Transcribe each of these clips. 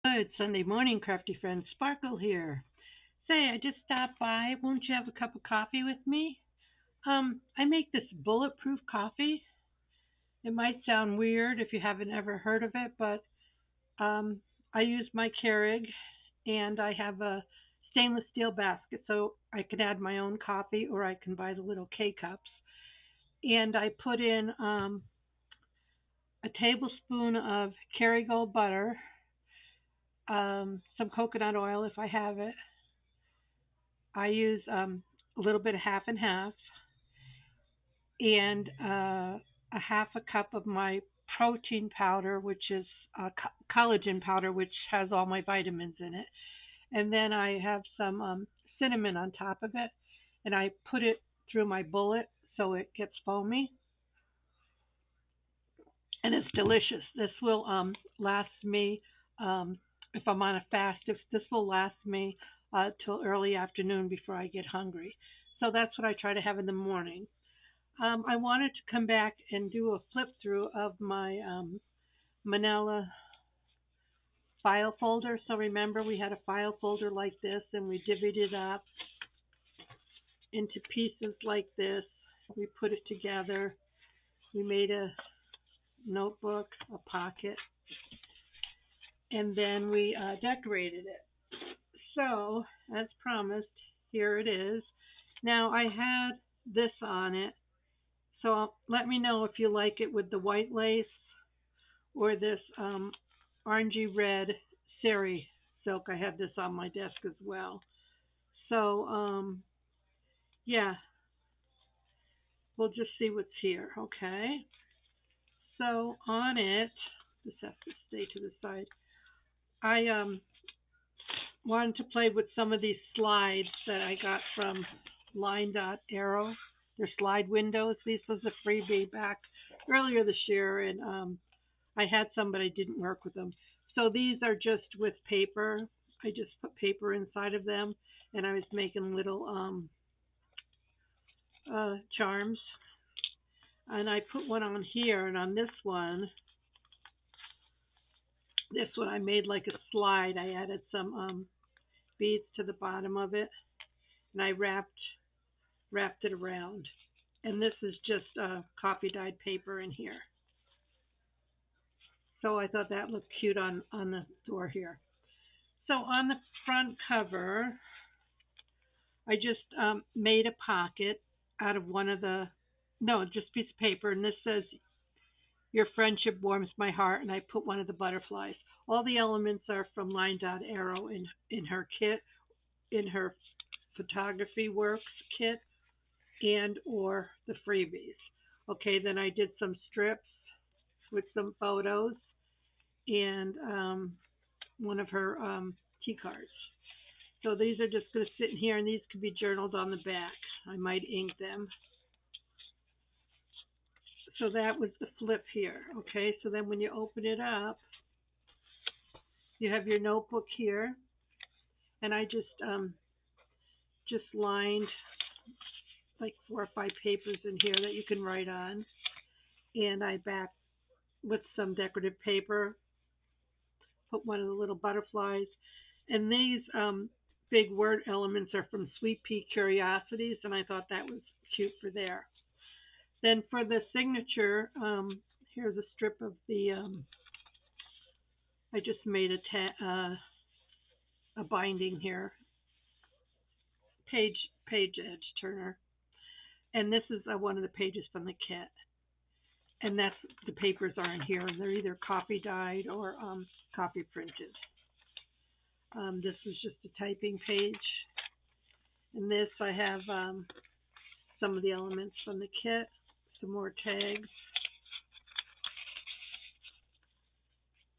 Good Sunday morning, Crafty Friends. Sparkle here. Say, I just stopped by. Won't you have a cup of coffee with me? I make this bulletproof coffee. It might sound weird if you haven't ever heard of it, but um, I use my Keurig and I have a stainless steel basket so I can add my own coffee or I can buy the little K cups. And I put in a tablespoon of Kerrygold butter, some coconut oil if I have it. I use a little bit of half and half, and a half a cup of my protein powder, which is collagen powder, which has all my vitamins in it. And then I have some cinnamon on top of it, and I put it through my bullet so it gets foamy, and it's delicious. This will last me if I'm on a fast. If this will last me till early afternoon before I get hungry. So that's what I try to have in the morning. I wanted to come back and do a flip through of my Manila file folder. So remember, we had a file folder like this, and we divvied it up into pieces like this. We put it together. We made a notebook, a pocket, and then we decorated it. So, as promised, here it is. Now, I had this on it, so let me know if you like it with the white lace or this orangey red sari silk. I have this on my desk as well. So, yeah, we'll just see what's here, okay? So, on it, this has to stay to the side. I wanted to play with some of these slides that I got from Line Dot Arrow. They're slide windows. This was a freebie back earlier this year, and I had some, but I didn't work with them. So these are just with paper. I just put paper inside of them, and I was making little charms. And I put one on here, and on this one I made like a slide. I added some beads to the bottom of it, and I wrapped it around. And this is just coffee dyed paper in here. So I thought that looked cute on the door here. So on the front cover, I just made a pocket out of one of the, no, just a piece of paper, and this says, "Your friendship warms my heart," and I put one of the butterflies. All the elements are from Line Dot Arrow in her kit, in her photography works kit, and or the freebies. Okay, then I did some strips with some photos and one of her key cards. So these are just going to sit in here, and these could be journaled on the back. I might ink them. So that was the flip here. Okay, so then when you open it up, you have your notebook here, and I just lined like 4 or 5 papers in here that you can write on, and I back with some decorative paper, put one of the little butterflies, and these big word elements are from Sweet Pea Curiosities, and I thought that was cute for there. Then for the signature, here's a strip of the. I just made a binding here, page edge turner, and this is one of the pages from the kit. And that's the papers are in here, and they're either copy dyed or copy printed. This is just a typing page. And this I have some of the elements from the kit, some more tags.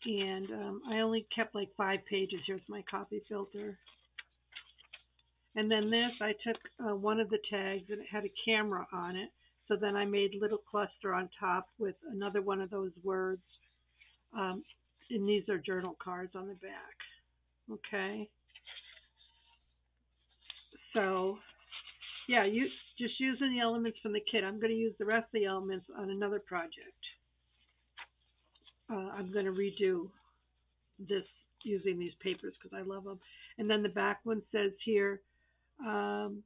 And I only kept like 5 pages. Here's my copy filter. And then this, I took one of the tags and it had a camera on it. So then I made a little cluster on top with another one of those words. And these are journal cards on the back. Okay. So, yeah, you just using the elements from the kit. I'm going to use the rest of the elements on another project. I'm going to redo this using these papers because I love them. And then the back one says here, um,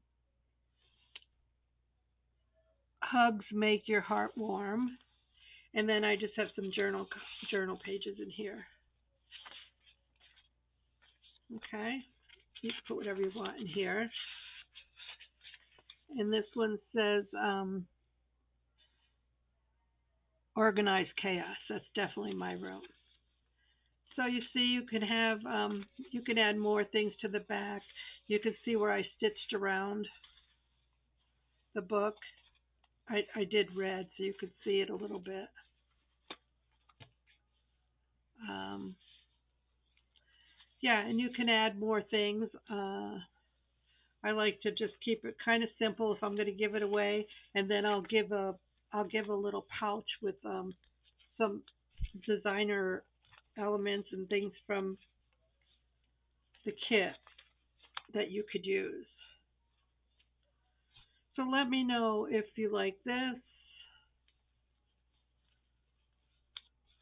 hugs make your heart warm. And then I just have some journal pages in here. Okay, you can put whatever you want in here. And this one says organized chaos. That's definitely my room. So you see, you can add more things to the back. You can see where I stitched around the book. I did red, so you could see it a little bit. Um, yeah, and you can add more things. I like to just keep it kind of simple if I'm going to give it away, and then I'll give a little pouch with some designer elements and things from the kit that you could use. So let me know if you like this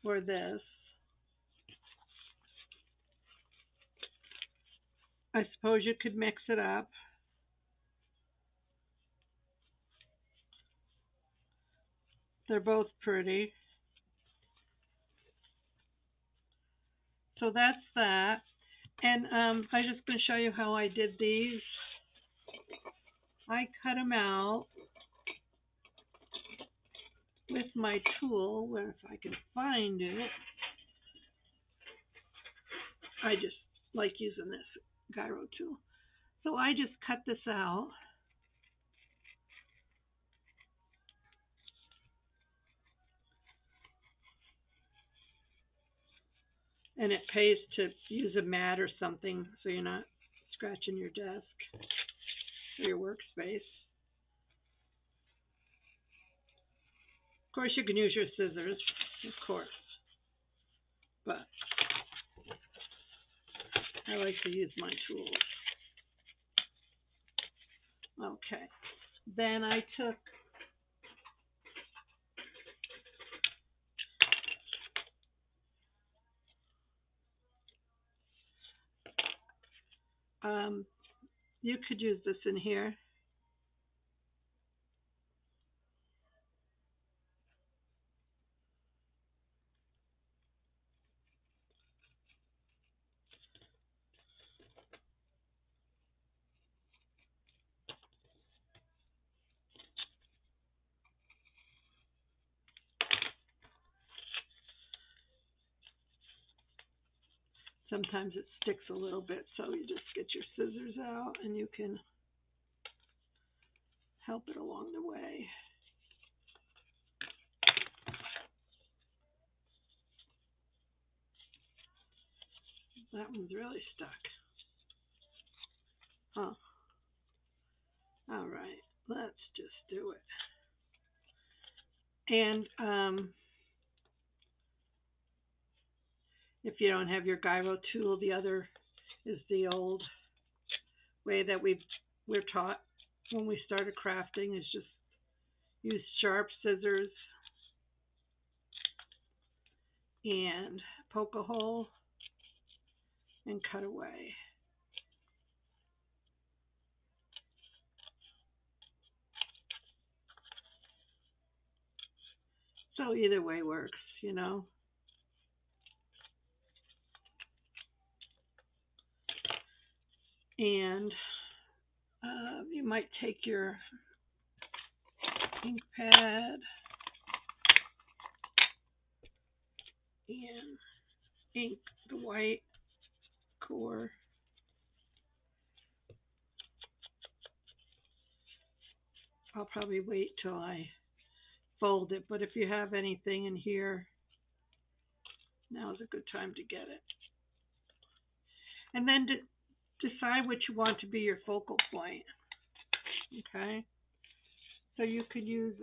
or this. I suppose you could mix it up. They're both pretty. So that's that. And I'm just going to show you how I did these. I cut them out with my tool, where if I can find it. I just like using this gyro tool. So I just cut this out. And it pays to use a mat or something so you're not scratching your desk or your workspace. Of course, you can use your scissors, of course. But I like to use my tools. Okay. Then I took you could use this in here. Sometimes it sticks a little bit, so you just get your scissors out and you can help it along the way. That one's really stuck. Huh. All right, let's just do it. And if you don't have your gyro tool, the other is the old way that we're taught when we started crafting, is just use sharp scissors and poke a hole and cut away. So either way works, you know. And you might take your ink pad and ink the white core. I'll probably wait till I fold it, but if you have anything in here, now is a good time to get it. And then decide what you want to be your focal point. Okay? So you could use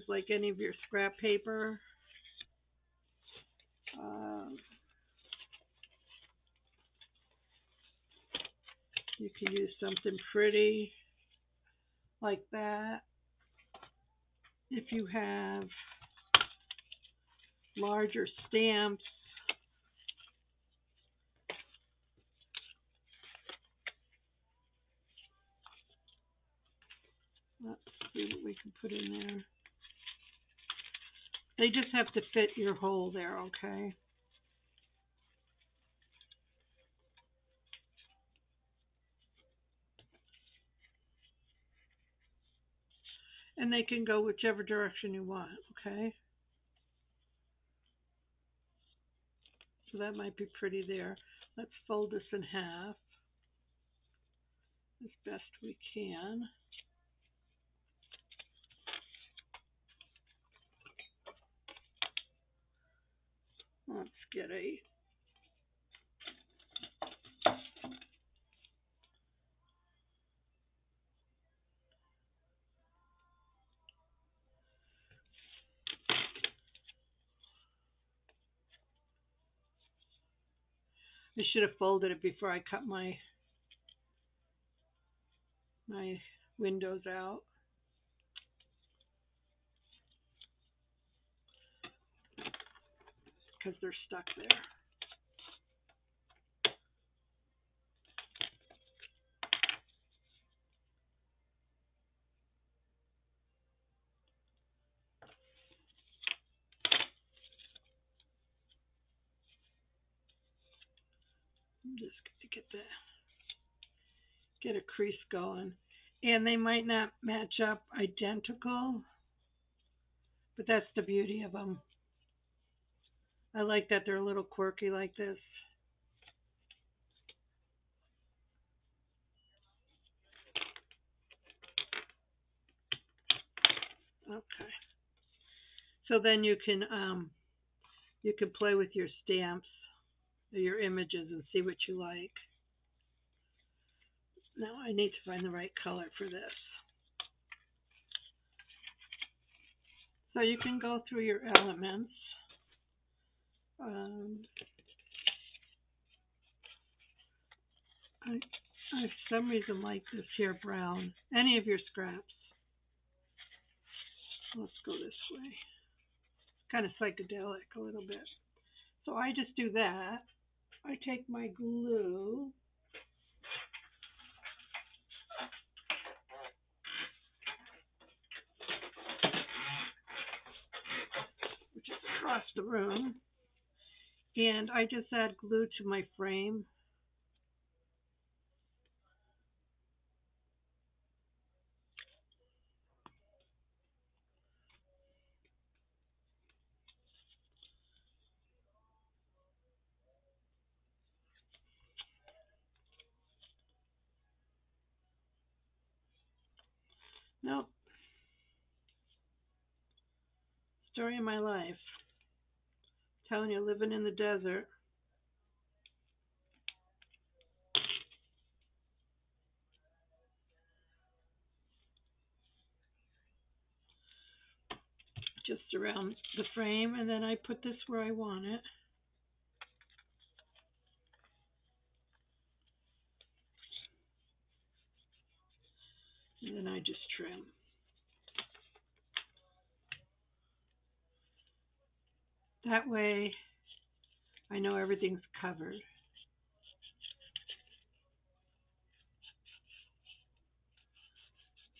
like any of your scrap paper. You can use something pretty like that. If you have larger stamps. Let's see what we can put in there. They just have to fit your hole there, okay? And they can go whichever direction you want, okay? So that might be pretty there. Let's fold this in half as best we can. Let's get a I should have folded it before I cut my windows out, because they're stuck there. I'm just going to get a crease going. And they might not match up identical, but that's the beauty of them. I like that they're a little quirky like this. Okay. So then you can play with your stamps or your images and see what you like. Now I need to find the right color for this. So you can go through your elements. I for some reason like this here brown. Any of your scraps. Let's go this way. It's kind of psychedelic a little bit. So I just do that. I take my glue. Which is across the room. And I just add glue to my frame. Nope. Story of my life. Telling you, living in the desert. Just around the frame, and then I put this where I want it. And then I just trim. That way I know everything's covered.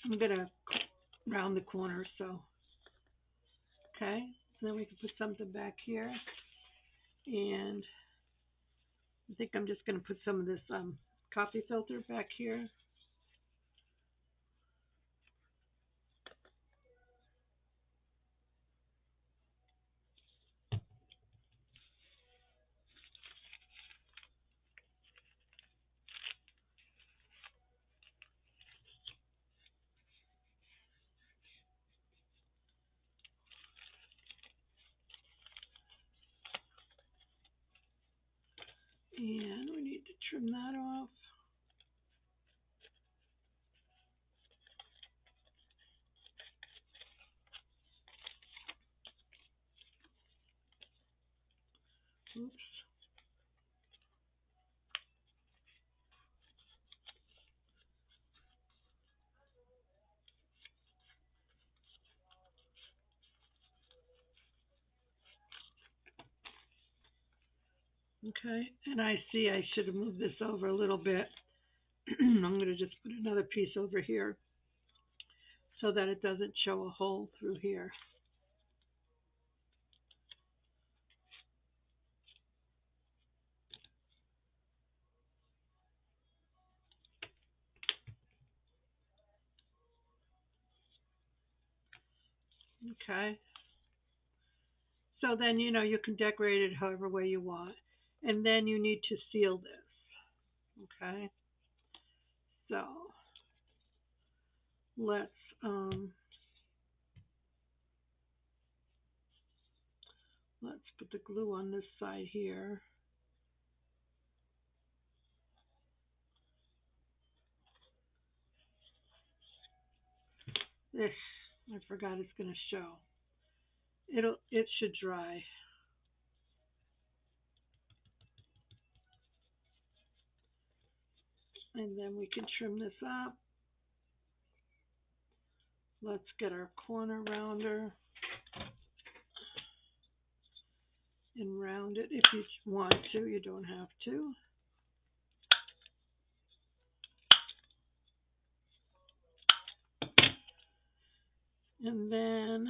I'm going to round the corner, so okay. So then we can put something back here. And I think I'm just going to put some of this coffee filter back here. And we need to trim that off. Oops. Okay, and I see I should have moved this over a little bit. I'm going to just put another piece over here so that it doesn't show a hole through here. Okay, so then you can decorate it however way you want. And then you need to seal this. Okay, so let's um, let's put the glue on this side here. This, I forgot it's going to show. It should dry. And then we can trim this up. Let's get our corner rounder and round it if you want to. You don't have to. And then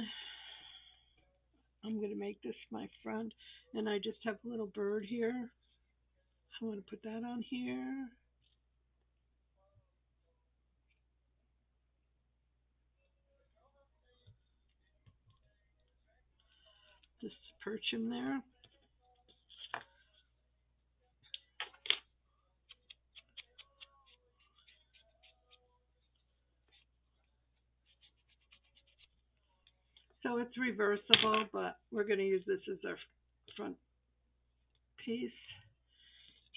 I'm going to make this my front. And I just have a little bird here. I want to put that on here. Just perch him there. So it's reversible, but we're going to use this as our front piece.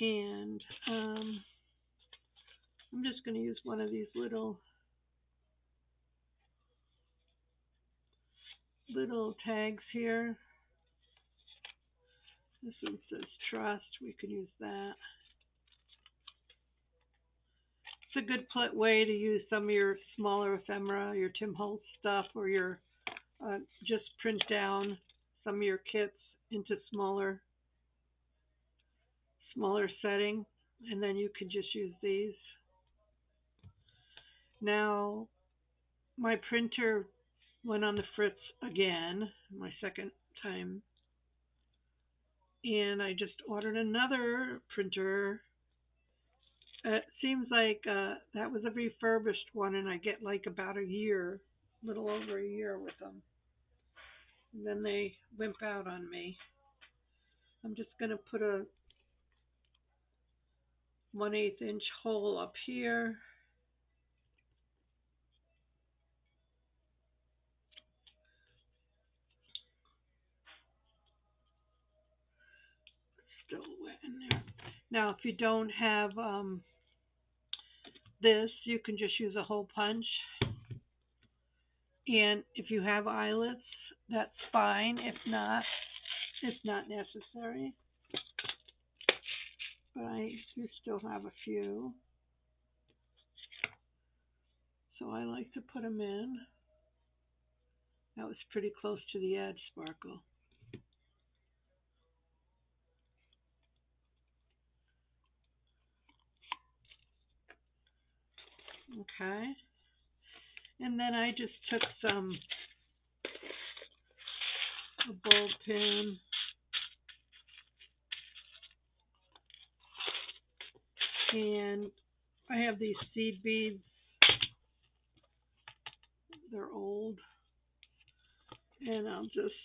And I'm just going to use one of these little tags here. This one says trust. We could use that. It's a good way to use some of your smaller ephemera, your Tim Holtz stuff, or your just print down some of your kits into smaller setting, and then you can just use these. Now, my printer went on the fritz again, my second time, and I just ordered another printer. It seems like that was a refurbished one, and I get like about a year, a little over a year with them. And then they wimp out on me. I'm just going to put a 1/8 inch hole up here. Still wet in there. Now, if you don't have this, you can just use a hole punch. And if you have eyelets, that's fine. If not, it's not necessary. But I do still have a few. So I like to put them in. That was pretty close to the edge, Sparkle. Okay. And then I just took a bulb pin, and I have these seed beads. They're old. And I'll just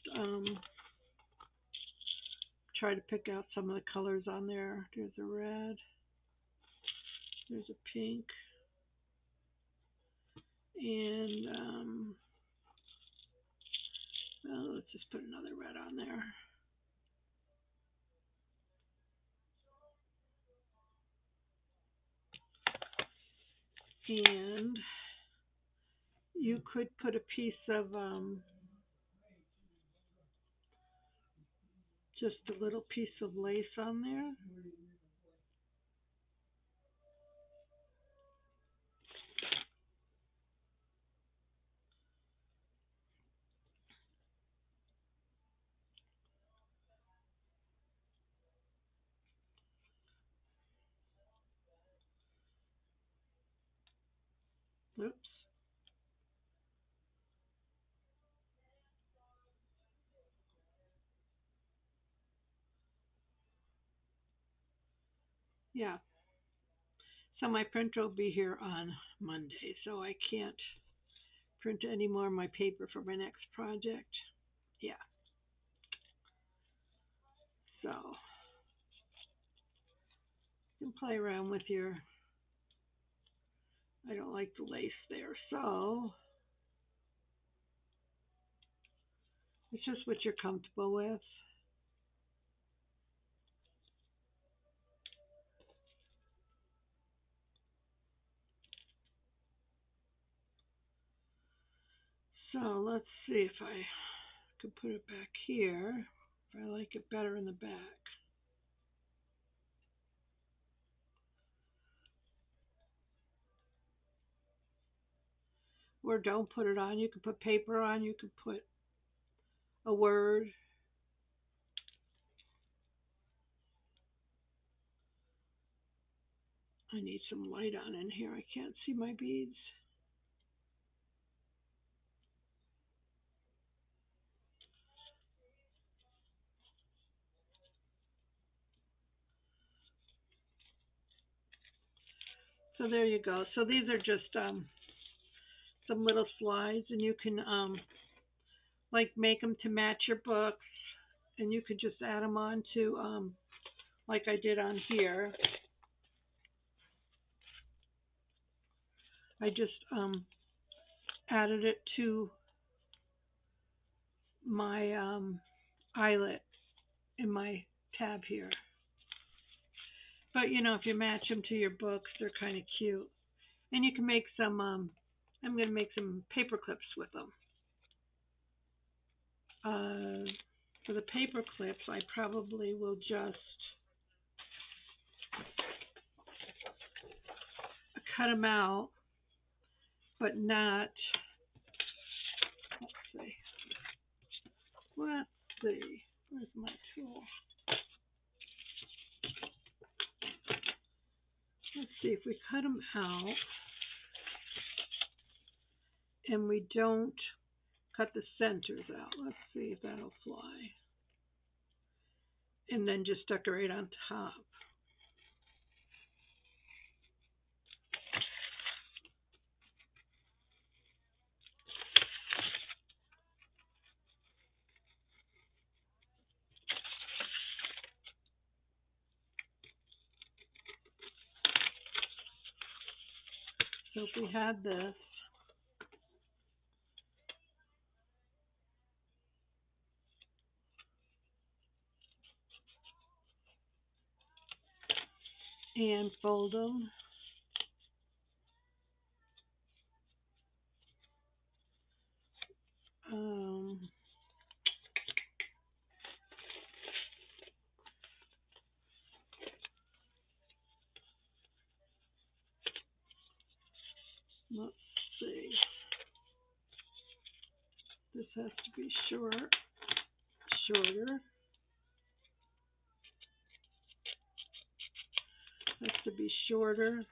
try to pick out some of the colors on there. There's a red. There's a pink. And well, let's just put another red on there. And you could put a piece of just a little piece of lace on there. Oops. Yeah. So my printer will be here on Monday, so I can't print any more of my paper for my next project. Yeah. So you can play around with your. I don't like the lace there, so it's just what you're comfortable with. So let's see if I could put it back here. If I like it better in the back. Or don't put it on. You could put paper on. You could put a word. I need some light on in here. I can't see my beads. So there you go. So these are just some little slides, and you can like make them to match your books, and you could just add them on to like I did on here. I just added it to my eyelet in my tab here. But you know, if you match them to your books, they're kind of cute. And you can make some. I'm going to make some paper clips with them. For the paper clips, I probably will just cut them out, but not. Let's see. Let's see. Where's my tool? Let's see if we cut them out and we don't cut the centers out. Let's see if that'll fly. And then just decorate on top. So if we had this, and fold them. Let's see. This has to be shorter. Has to be shorter.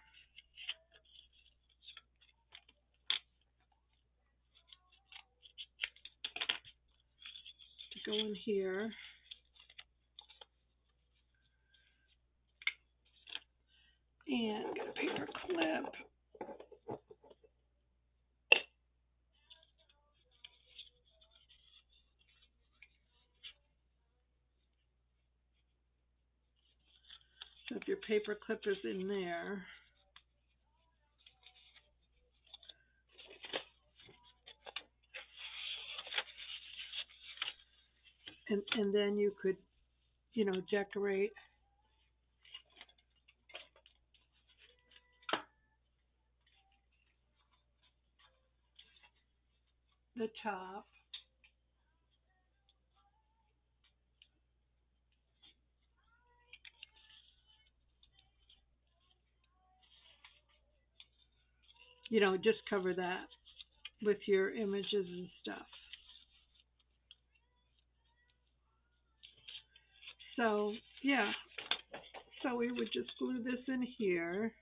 To go in here. And get a paper clip. So if your paper clip is in there, and then you could, you know, decorate the top. You know, just cover that with your images and stuff. So, yeah. So we would just glue this in here.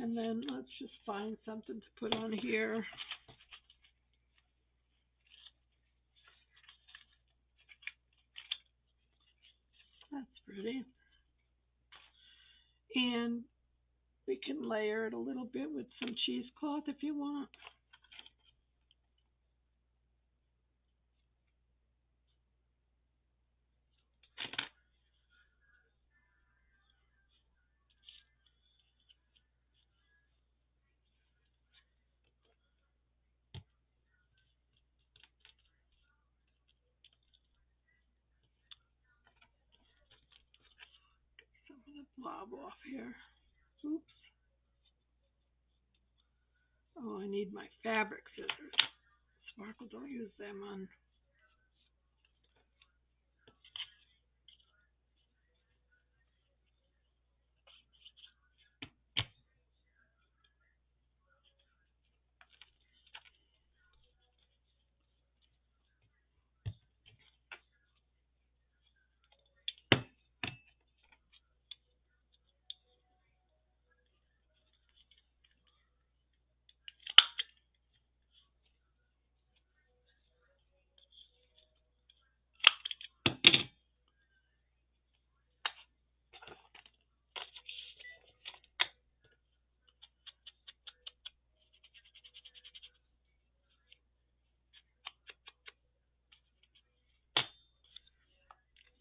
And then let's just find something to put on here. That's pretty. And we can layer it a little bit with some cheesecloth if you want. Some of the blob off here. Oops. Oh, I need my fabric scissors. Sparkle, don't use them on.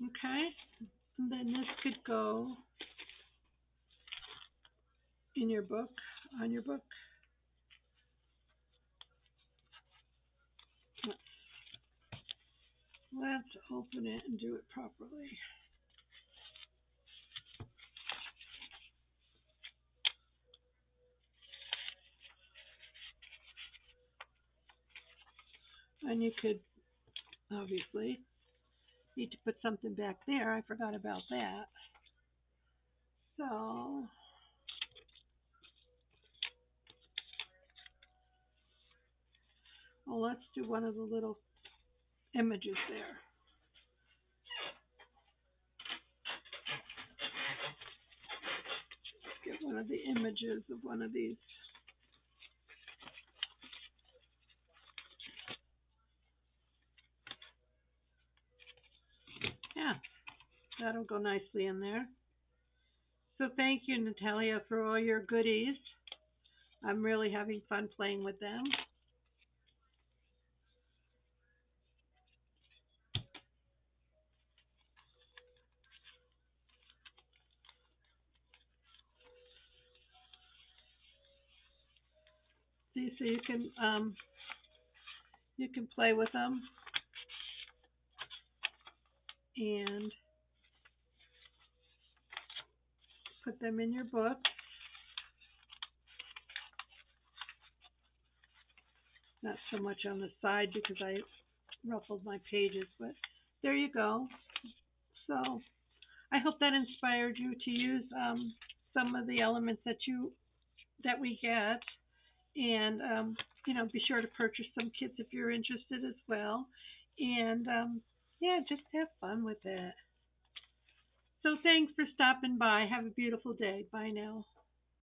Okay. And then this could go in your book, on your book. Let's open it and do it properly. And you could obviously need to put something back there. I forgot about that. So well, let's do one of the little images there. Get one of the images of one of these. Yeah, that'll go nicely in there. So thank you, Nathalia, for all your goodies. I'm really having fun playing with them. See, so you can play with them and put them in your book. Not so much on the side because I ruffled my pages, but there you go. So I hope that inspired you to use some of the elements that we get, and be sure to purchase some kits if you're interested as well. And yeah, just have fun with it. So thanks for stopping by. Have a beautiful day. Bye now.